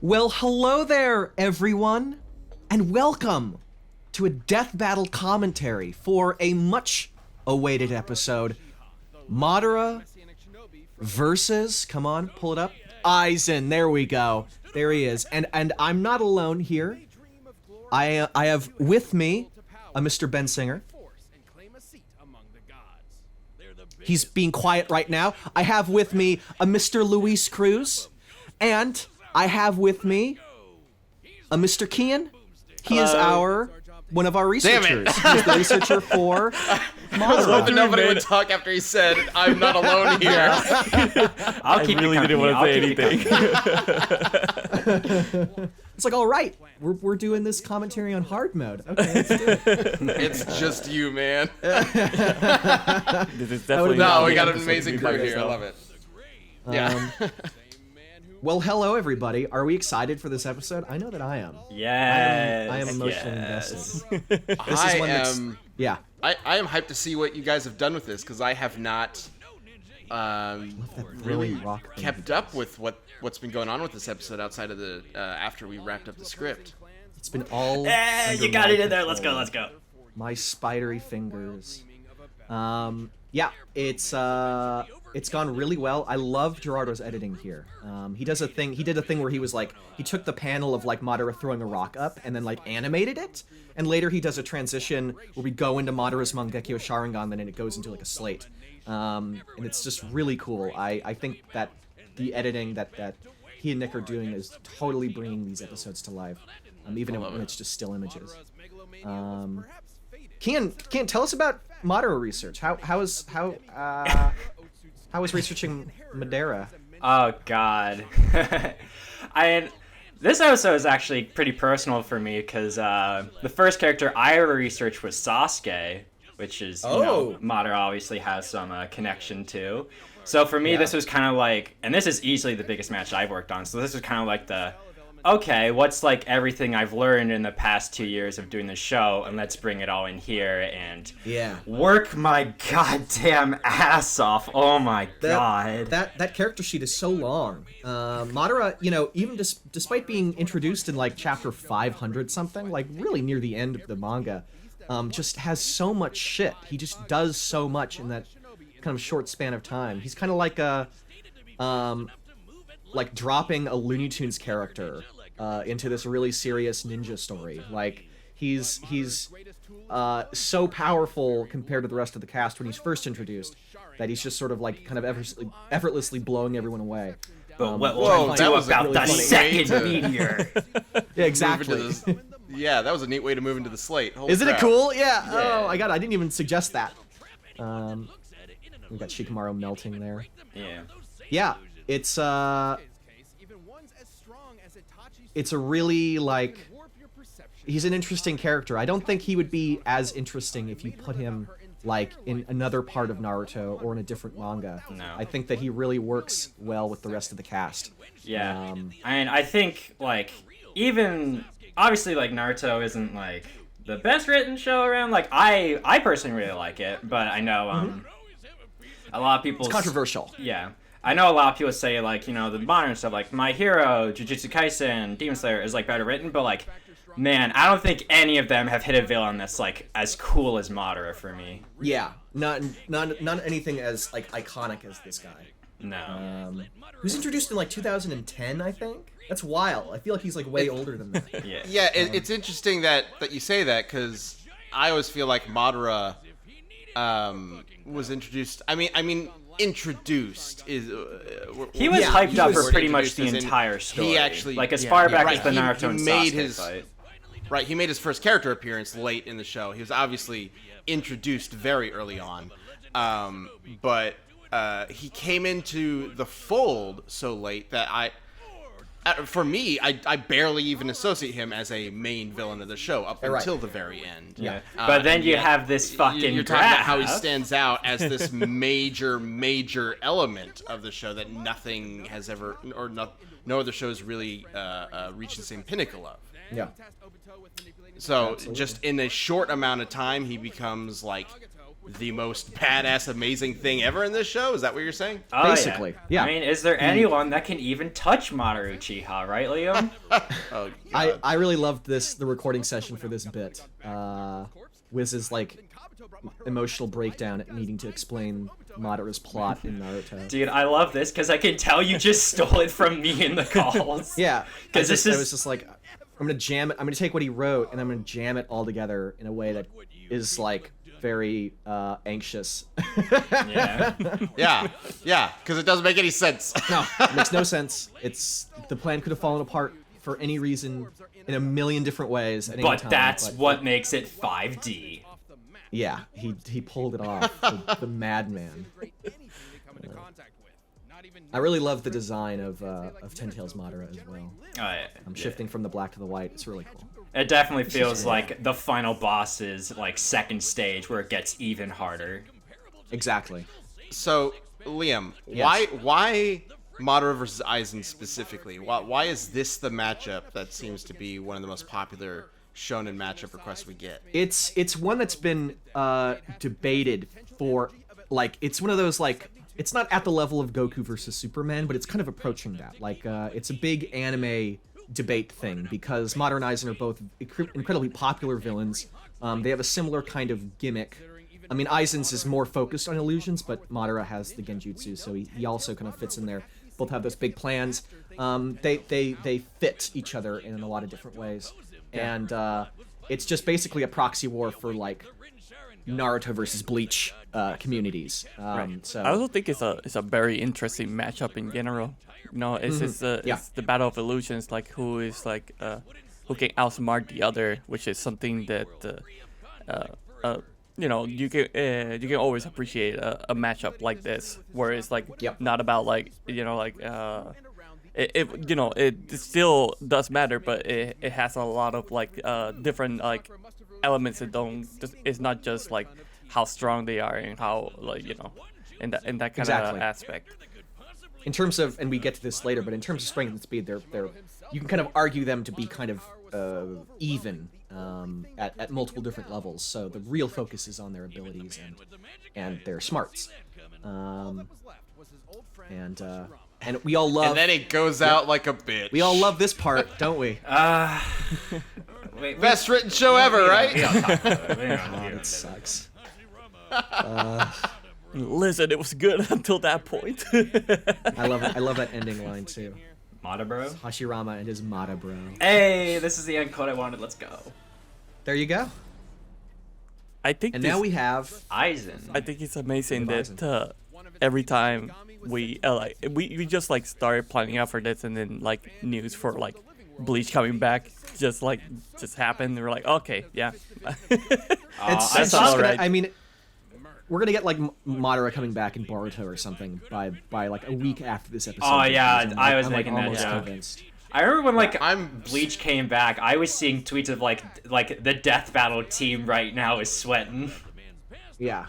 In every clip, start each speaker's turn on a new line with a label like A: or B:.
A: Well, hello there, everyone, and welcome to a death battle commentary for a much-awaited episode, Madara versus, come on, pull it up, Aizen. There we go. There he is. And I'm not alone here. I have with me a Mr. Ben Singer. He's being quiet right now. I have with me a Mr. Luis Cruz, and I have with me a Mr. Kian. He is one of our researchers. He's the researcher for Madara.
B: I was hoping nobody would talk after he said, "I'm not alone here."
C: I really didn't want to say anything.
A: It's like, all right, we're doing this commentary on hard mode. Okay, let's do it.
B: It's just you, man.
C: This is definitely
B: No, we got an amazing crew here. I love it. Yeah.
A: Well, hello, everybody. Are we excited for this episode? I know that I am.
C: Yes.
A: I am emotionally invested. Yeah.
B: I am hyped to see what you guys have done with this, because I have not really kept up with what's been going on with this episode outside of the after we wrapped up the script.
A: It's been all
C: you got it in there. Let's go.
A: My spidery fingers. Yeah, it's gone really well. I love Gerardo's editing here. He did a thing where he was like, he took the panel of like Madara throwing a rock up and then like animated it, and later he does a transition where we go into Madara's Mangekyo Sharingan, then it goes into like a slate. And it's just really cool. I think that the editing that he and Nick are doing is totally bringing these episodes to life, even when it's just still images. Kian, tell us about Madara research. How was researching Madara?
C: Oh God. This episode is actually pretty personal for me because the first character I ever researched was Sosuke, which is Madara obviously has some connection to. So for me, this was kind of like, and this is easily the biggest match I've worked on. So this was kind of like what's like everything I've learned in the past 2 years of doing the show, and let's bring it all in here and work my goddamn ass off. Oh my god.
A: That character sheet is so long. Madara, even despite being introduced in like chapter 500 something, like really near the end of the manga, just has so much shit. He just does so much in that kind of short span of time. He's kind of like like dropping a Looney Tunes character into this really serious ninja story. Like he's so powerful compared to the rest of the cast when he's first introduced that he's just sort of like kind of effortlessly blowing everyone away.
C: But what will do about really the second meteor?
A: Yeah, exactly.
B: Yeah, that was a neat way to move into the slate.
A: Isn't it cool? Yeah. Oh my god, I didn't even suggest that. We got Shikamaru melting there.
C: Yeah.
A: Yeah. It's a really, like, he's an interesting character. I don't think he would be as interesting if you put him, like, in another part of Naruto or in a different manga.
C: No.
A: I think that he really works well with the rest of the cast.
C: Yeah. And I think, like, even, obviously, like, Naruto isn't, like, the best written show around. Like, I personally really like it, but I know, a lot of people...
A: It's controversial.
C: Yeah. I know a lot of people say, like, the modern stuff, like, My Hero, Jujutsu Kaisen, Demon Slayer is, like, better written, but, like, man, I don't think any of them have hit a villain that's, like, as cool as Madara for me.
A: Yeah. Not anything as, like, iconic as this guy.
C: No.
A: He was introduced in, like, 2010, I think? That's wild. I feel like he's, like, way older than that.
C: Yeah.
B: Yeah, it's interesting that you say that, because I always feel like Madara was introduced... I mean, introduced is
C: he was hyped up for pretty much the entire story.
B: He actually,
C: like, as far back as the Naruto and Sasuke fight.
B: Right, he made his first character appearance late in the show. He was obviously introduced very early on, but he came into the fold so late that for me, I barely even associate him as a main villain of the show up until the very end.
C: Yeah. But then you have this fucking
B: You're talking about how he stands out as this major element of the show that nothing has ever, or no other show has really reached the same pinnacle of.
A: Yeah.
B: So just in a short amount of time, he becomes like the most badass, amazing thing ever in this show? Is that what you're saying?
C: Oh,
A: Basically, yeah.
C: I mean, is there anyone that can even touch Madara Uchiha, right, Liam?
B: Oh,
A: I really loved the recording session for this bit. Wiz's like emotional breakdown at needing to explain Madara's plot in Naruto.
C: Dude, I love this because I can tell you just stole it from me in the calls.
A: Yeah,
C: because
A: I was just like, I'm gonna jam it. I'm gonna take what he wrote and I'm gonna jam it all together in a way that is like very anxious.
C: Yeah.
B: Yeah, because it doesn't make any sense.
A: No, it makes no sense. The plan could have fallen apart for any reason in a million different ways at any
C: But
A: time.
C: that's what makes it 5D.
A: Yeah, he pulled it off. The madman. I really love the design of Ten Tails Madara as well.
C: Oh, yeah.
A: I'm shifting from the black to the white. It's really cool.
C: It definitely feels like the final boss's like second stage where it gets even harder.
A: Exactly.
B: So, Liam,
A: Yes.
B: why Madara versus Aizen specifically? Why is this the matchup that seems to be one of the most popular shonen matchup requests we get?
A: It's one that's been debated for, like, it's one of those, like, it's not at the level of Goku versus Superman, but it's kind of approaching that. Like, it's a big anime debate thing because Madara and Aizen are both incredibly popular villains. They have a similar kind of gimmick. I mean, Aizen's is more focused on illusions, but Madara has the genjutsu, so he also kind of fits in there. Both have those big plans. They fit each other in a lot of different ways, and it's just basically a proxy war for like Naruto versus Bleach communities. So
D: I also think it's a very interesting matchup in general. You know, it's the battle of illusions, like who is like who can outsmart the other, which is something that you know, you can always appreciate a matchup like this, where it's like not about like, you know, like it you know, it still does matter, but it has a lot of like different like elements that don't. It's not just like how strong they are and how, like, you know, in that kind of aspect.
A: In terms of, and we get to this later, but in terms of strength and speed, they're you can kind of argue them to be kind of even at multiple different levels. So the real focus is on their abilities and their smarts. And we all love.
B: And then it goes out like a bitch.
A: We all love this part, don't we?
B: Best written show ever, right?
A: It sucks.
D: Listen, it was good until that point.
A: I love that ending line too.
C: Mata bro?
A: Hashirama and his Mata bro.
C: Hey, this is the end code I wanted. Let's go.
A: There you go.
D: I think.
A: And now we have
C: Aizen.
D: I think it's amazing that every time we we just like started planning out for this, and then like news for like Bleach coming back just happened. We're like, okay, yeah.
A: It's just gonna, I mean, we're gonna get like Madara coming back in Boruto or something by like a week after this episode.
C: Oh yeah, I was
A: I'm
C: making
A: like,
C: that
A: almost
C: joke.
A: convinced.
C: I remember when Bleach came back, I was seeing tweets of like the Death Battle team right now is sweating.
A: Yeah.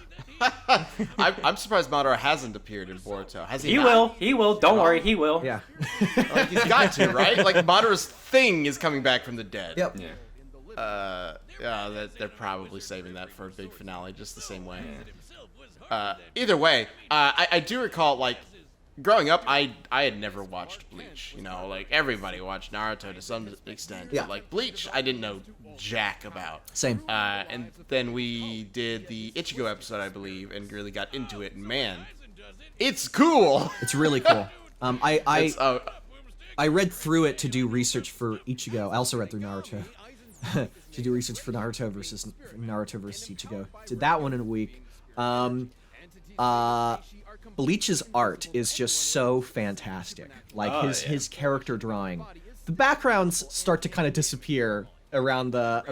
B: I'm surprised Madara hasn't appeared in Boruto. Has he?
C: He
B: not?
C: will. He will. Don't worry, he will.
A: Yeah.
B: Like, he's got to, right? Like Madara's thing is coming back from the dead.
A: Yep.
C: Yeah.
B: Yeah, they're probably saving that for a big finale, just the same way. Either way, I do recall, like, growing up, I had never watched Bleach. You know, like, everybody watched Naruto to some extent.
A: Yeah.
B: But, like, Bleach, I didn't know jack about.
A: Same.
B: And then we did the Ichigo episode, I believe, and really got into it. And, man, it's cool!
A: It's really cool. I read through it to do research for Ichigo. I also read through Naruto. To do research for Naruto versus Ichigo. Did that one in a week. Bleach's art is just so fantastic. Like his character drawing. The backgrounds start to kind of disappear around the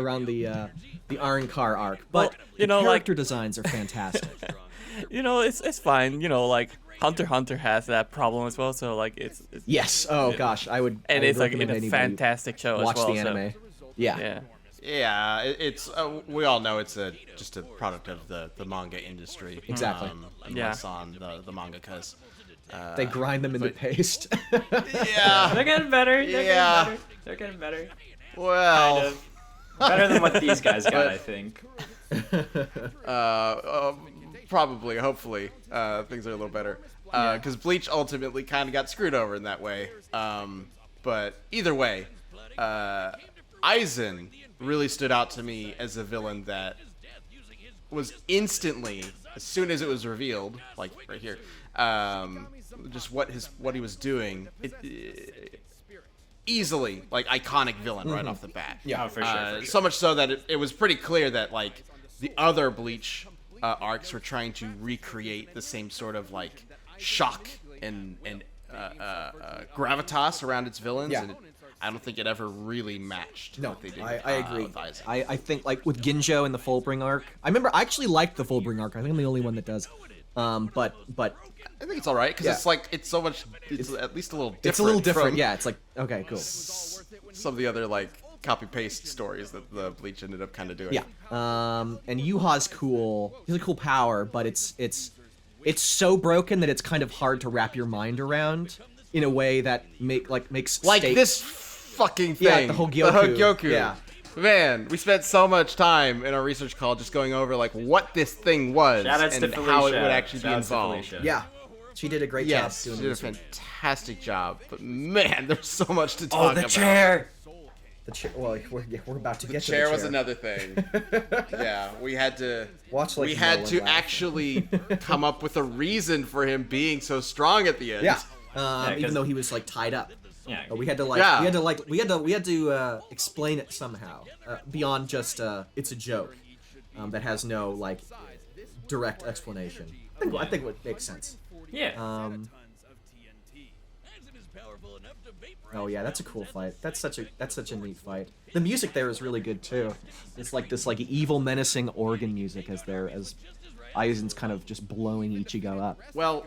A: Arrancar arc, but
D: you know,
A: the character
D: like,
A: designs are fantastic.
D: You know, it's fine. You know, like Hunter x Hunter has that problem as well. So like it's
A: Yes. Oh gosh, I would.
D: and it's like
A: recommend
D: a
A: anybody
D: fantastic show as
A: watch
D: well.
A: the anime.
D: So,
A: Yeah.
D: yeah.
B: Yeah, it's we all know it's just a product of the manga industry.
A: Exactly.
B: Unless on the mangakas.
A: They grind them into paste.
B: Yeah.
C: They're getting better.
B: Yeah.
C: They're getting better.
B: Well.
C: Kind of. Better than what these guys got, I think.
B: Probably, hopefully, things are a little better. Because Bleach ultimately kind of got screwed over in that way. But either way, Aizen really stood out to me as a villain that was instantly, as soon as it was revealed, like right here, just what he was doing, easily like iconic villain right off the bat.
C: Yeah, for sure.
B: So much so that it was pretty clear that like the other Bleach arcs were trying to recreate the same sort of like shock and gravitas around its villains, and I don't think it ever really matched what they did.
A: I agree.
B: With Aizen.
A: I think like with Ginjo and the Fullbring arc, I actually liked the Fullbring arc. I think I'm the only one that does. But
B: I think it's all right because it's like it's at least a little different.
A: It's a little different.
B: From
A: Yeah, it's like okay, cool.
B: some of the other like copy paste stories that the Bleach ended up kind of doing.
A: Yeah. And Yuha's cool. He's a cool power, but it's so broken that it's kind of hard to wrap your mind around in a way that makes
B: this fucking thing.
A: Yeah, the Hogyoku.
B: Yeah. Man, we spent so much time in our research call just going over like what this thing was and how it would actually be involved.
A: Yeah, she did a great job.
B: Yes, she did a fantastic job. But man, there's so much to talk about.
C: Oh, the chair!
A: The chair. Well, we're about to get to the
B: chair.
A: chair.
B: Was another thing. Yeah, we had to.
A: We
B: had to actually come up with a reason for him being so strong at the end.
A: Yeah. Even though he was like tied up.
C: Yeah.
A: We had to explain it somehow beyond just it's a joke that has no like direct explanation. I think it would make sense.
C: Yeah.
A: Oh yeah, that's a cool fight. That's such a neat fight. The music there is really good too. It's like this like evil menacing organ music as Aizen's kind of just blowing Ichigo up.
B: Well,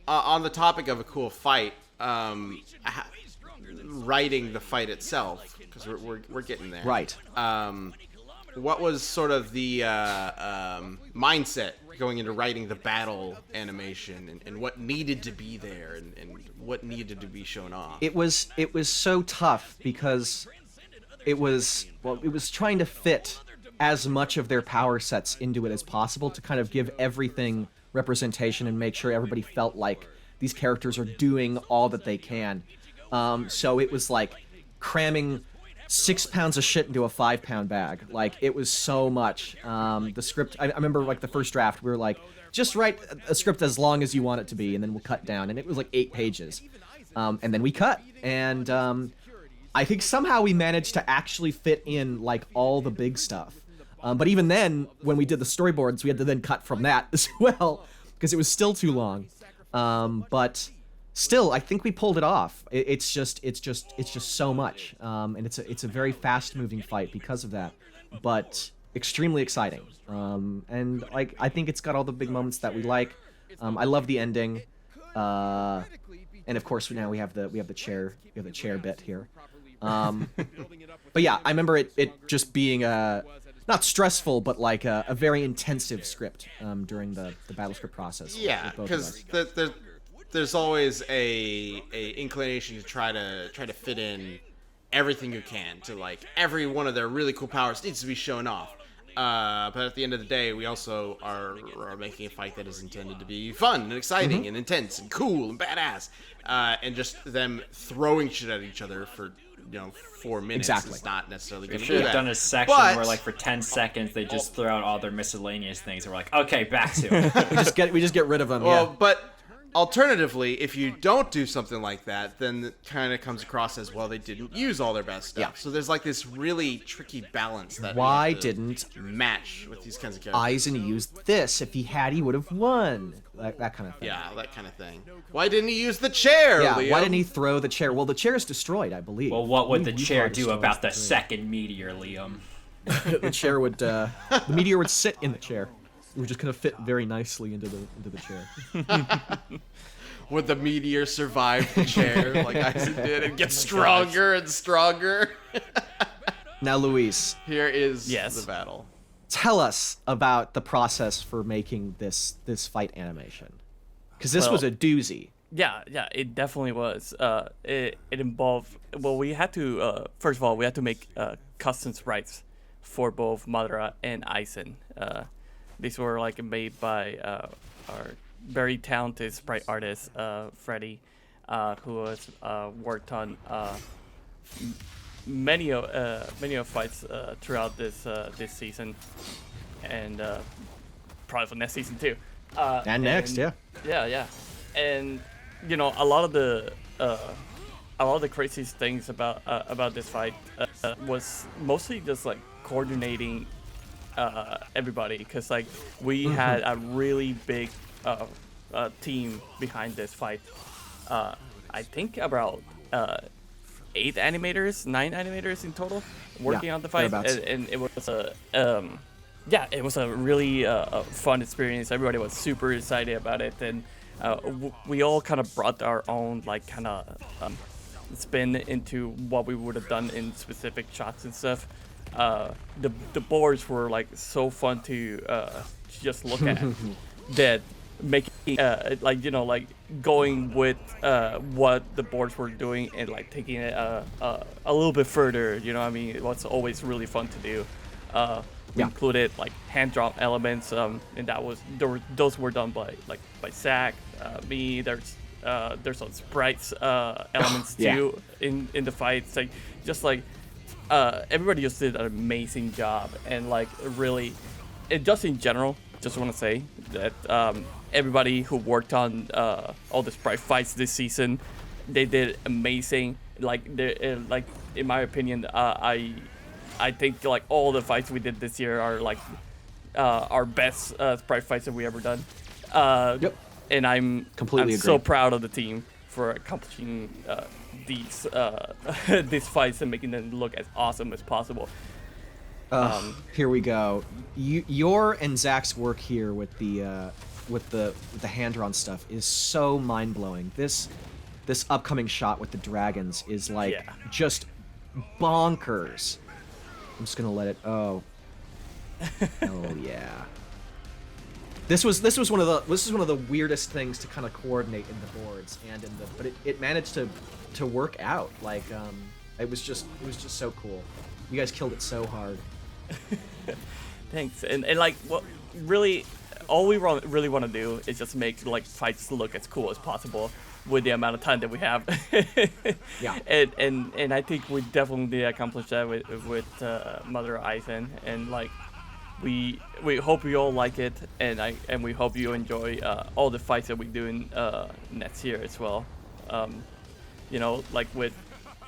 B: on the topic of a cool fight, writing the fight itself, because we're getting there.
A: Right.
B: What was sort of the mindset going into writing the battle animation and what needed to be there and what needed to be shown off?
A: It was so tough because it was trying to fit as much of their power sets into it as possible to kind of give everything representation and make sure everybody felt like these characters are doing all that they can. So it was like cramming 6 pounds of shit into a 5-pound bag. Like, it was so much. The script, I remember like the first draft, we were like, just write a script as long as you want it to be, and then we'll cut down. And it was like 8 pages. And then we cut. And I think somehow we managed to actually fit in like all the big stuff. But even then, when we did the storyboards, we had to then cut from that as well, because it was still too long. But still, I think we pulled it off. It's just so much, and it's a very fast-moving fight because of that, but extremely exciting. And like I think it's got all the big moments that we like. I love the ending, and of course now we have the chair bit here. But yeah, I remember it just being not stressful, but like a very intensive script during the battle script process.
B: Yeah, because there's always a inclination to try to fit in everything you can to like every one of their really cool powers needs to be shown off. But at the end of the day, we also are making a fight that is intended to be fun and exciting and intense and cool and badass. And just them throwing shit at each other for 4 minutes is not necessarily going to do that.
C: We've done a section where like for 10 seconds they just throw out all their miscellaneous things. And we're like, okay, back to it.
A: we just get rid of them.
B: Well,
A: yeah.
B: But alternatively, if you don't do something like that, then it kind of comes across as, well, they didn't use all their best stuff. Yeah. So there's like this really tricky balance that
A: why didn't
B: match with these kinds of characters.
A: Aizen used this? If he had, he would have won. That kind of thing.
B: Yeah, that kind of thing. Why didn't he use the chair,
A: Yeah,
B: Liam?
A: why didn't he throw the chair? Well, the chair is destroyed, I believe.
C: Well, what would the chair do about the second meteor, Liam?
A: The chair would, the meteor would sit in the chair. It would just kind of fit very nicely into the chair.
B: Would the meteor survive the chair like Aizen did and get stronger and stronger?
A: Now, Luis.
B: Here is the battle.
A: Tell us about the process for making this fight animation. Because this was a doozy.
D: Yeah, it definitely was. It involved, we had to, first of all, we had to make custom sprites for both Madara and Aizen. These were like made by our very talented sprite artist, Freddy, who has worked on many of fights throughout this season, and probably for next season too.
A: And next, yeah.
D: Yeah, and you know, a lot of the craziest things about this fight was mostly just like coordinating everybody, because like we had a really big team behind this fight. I think about 9 animators in total working on the fight, and it was it was a really fun experience. Everybody was super excited about it, and we all kind of brought our own like kind of spin into what we would have done in specific shots and stuff. The boards were like so fun to just look at. That making like, you know, like going with what the boards were doing and like taking it a little bit further, you know what I mean? It was always really fun to do. We included like hand drawn elements, and those were done by Zach, me. There's some sprites elements too in the fights. Like just like everybody just did an amazing job, and like really, just in general, just want to say that everybody who worked on all the sprite fights this season, they did amazing. Like like in my opinion, I think like all the fights we did this year are like our best sprite fights that we ever done. And I'm so proud of the team for accomplishing these these fights and making them look as awesome as possible.
A: Here we go. Your and Zach's work here with the hand-drawn stuff is so mind-blowing. This upcoming shot with the dragons is like just bonkers. I'm just gonna let it. Oh yeah. This was one of the weirdest things to kind of coordinate in the boards and but it managed to work out. Like it was just so cool. You guys killed it so hard.
D: Thanks. And like what really all we really want to do is just make like fights look as cool as possible with the amount of time that we have. And I think we definitely accomplished that with Madara Aizen, and like we hope you all like it, and we hope you enjoy all the fights that we do in next year as well. You know, like with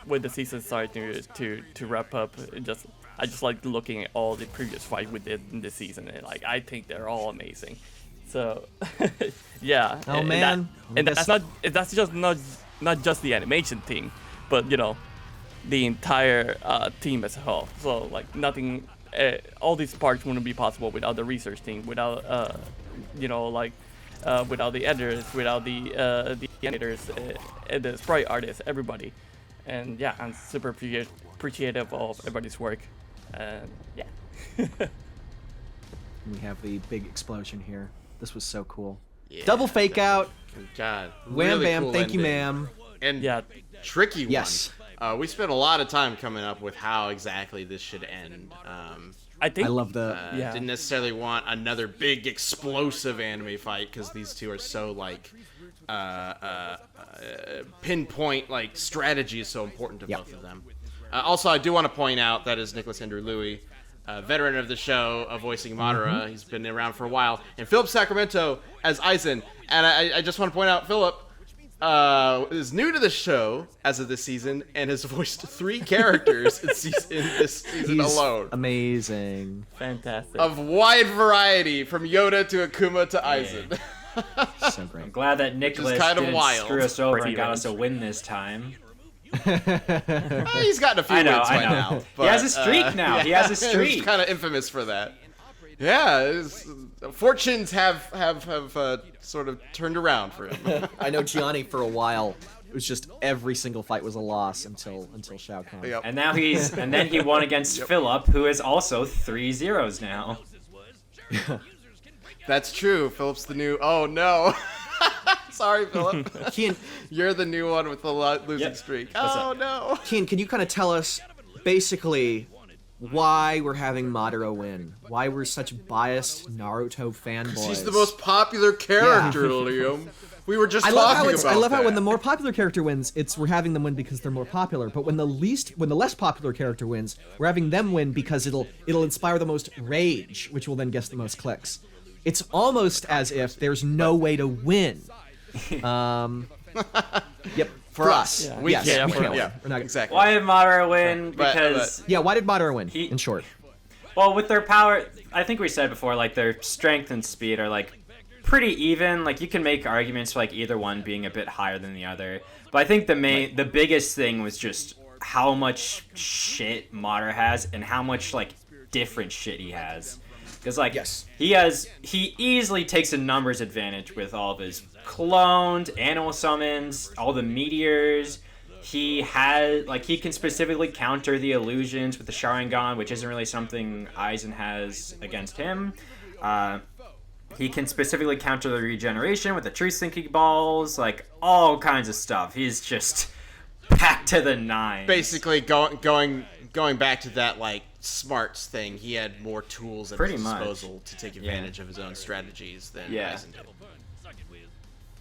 D: the season starting to wrap up, I just like looking at all the previous fights we did in this season, and like I think they're all amazing. So yeah.
A: Oh man.
D: That's just not just the animation team, but you know, the entire team as a whole. So like nothing, all these parts wouldn't be possible without the research team, without you know, like without the editors, without the animators, and the sprite artists, everybody. And yeah, I'm super appreciative of everybody's work. Yeah.
A: We have the big explosion here. This was so cool.
B: Yeah,
A: Double fake out.
B: God.
A: Wham
B: really
A: bam.
B: Cool
A: Thank
B: ending.
A: you, ma'am.
B: And tricky one.
A: Yes.
B: We spent a lot of time coming up with how exactly this should end.
D: I
A: love the.
B: Didn't necessarily want another big explosive anime fight because these two are so like pinpoint. Like strategy is so important to both of them. Also, I do want to point out that is Nicholas Andrew Louis, veteran of the show, voicing Madara. He's been around for a while. And Philip Sacramento as Aizen. And I just want to point out, Philip is new to the show as of this season and has voiced 3 characters in this season alone.
A: Amazing.
D: Fantastic.
B: Of wide variety, from Yoda to Akuma to Aizen.
A: So great.
C: I'm glad that Nicholas
B: kind of
C: didn't
B: wild.
C: screw us over and got us a win this time.
B: He's gotten a few wins by now. But,
C: he has a streak now. He has a streak.
B: He's kind of infamous for that. Yeah, fortunes have sort of turned around for him.
A: I know Gianni for a while. It was just every single fight was a loss until Shao Kahn.
B: Yep.
C: And now then he won against Philip, who is also 3-0 now.
B: That's true. Philip's the new. Oh no. Sorry, Philip.
A: Kian,
B: you're the new one with the losing streak. Oh no.
A: Kian, can you kind of tell us basically why we're having Madara win. Why we're such biased Naruto fanboys.
B: He's the most popular character, Liam. We were just
A: I love how when the
B: that.
A: more popular character wins, we're having them win because they're more popular. But when the less popular character wins, we're having them win because it'll inspire the most rage, which will then get the most clicks. It's almost as if there's no way to win. Yep.
B: For us.
D: Yeah.
B: We
A: Yes,
B: can't.
A: we can't win.
B: Yeah,
A: We're not-
B: exactly.
C: Why did Madara win?
B: But-
C: Because
A: Yeah, why did Madara win? In short.
C: well, with their power, I think we said before, like their strength and speed are like pretty even. Like you can make arguments for like either one being a bit higher than the other. But I think the biggest thing was just how much shit Madara has and how much like different shit he has. Because like
A: Yes.
C: he easily takes a numbers advantage with all of his cloned animal summons, all the meteors. He can specifically counter the illusions with the Sharingan, which isn't really something Aizen has against him. He can specifically counter the regeneration with the truth sinking balls, like all kinds of stuff. He's just packed to the nines.
B: Basically, going back to that like smarts thing, he had more tools at
C: Pretty
B: his
C: much.
B: disposal to take advantage of his own strategies than
C: Yeah.
B: Aizen did.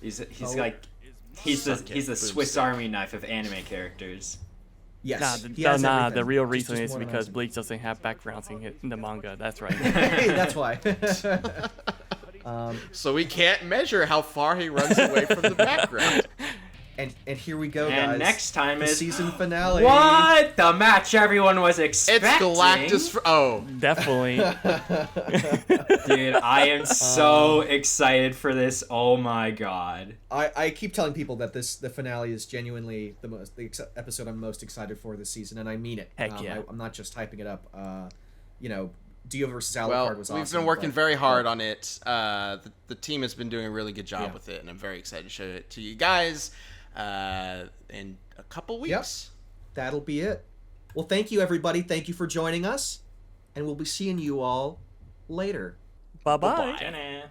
C: He's
B: Suck it,
C: the
B: boom
C: Swiss
B: stick.
C: Army knife of anime characters.
A: Yes.
D: Nah,
A: he has
D: the
A: everything.
D: real
A: It's
D: reason
A: just
D: is
A: more
D: because
A: amazing.
D: Bleach doesn't have backgrounds in the manga. That's right.
A: Hey, that's why.
B: So we can't measure how far he runs away from the background.
A: and here we go,
C: And
A: guys.
C: next time
A: the
C: is
A: season finale.
C: What? The match everyone was
B: It's
C: expecting.
B: Galactus.
D: Definitely.
C: Dude, I am so excited for this. Oh my god.
A: I keep telling people that the finale is genuinely the episode I'm most excited for this season, and I mean it.
D: Heck yeah.
A: I'm not just hyping it up. Dio versus Alucard
B: Well,
A: was
B: we've
A: awesome.
B: been working
A: but-
B: very hard on it. The team has been doing a really good job
A: Yeah.
B: with it, and I'm very excited to show it to you guys in a couple weeks.
A: That'll be it. Well, thank you, everybody. Thank you for joining us, and we'll be seeing you all later.
D: Bye-bye.
C: Ta-da.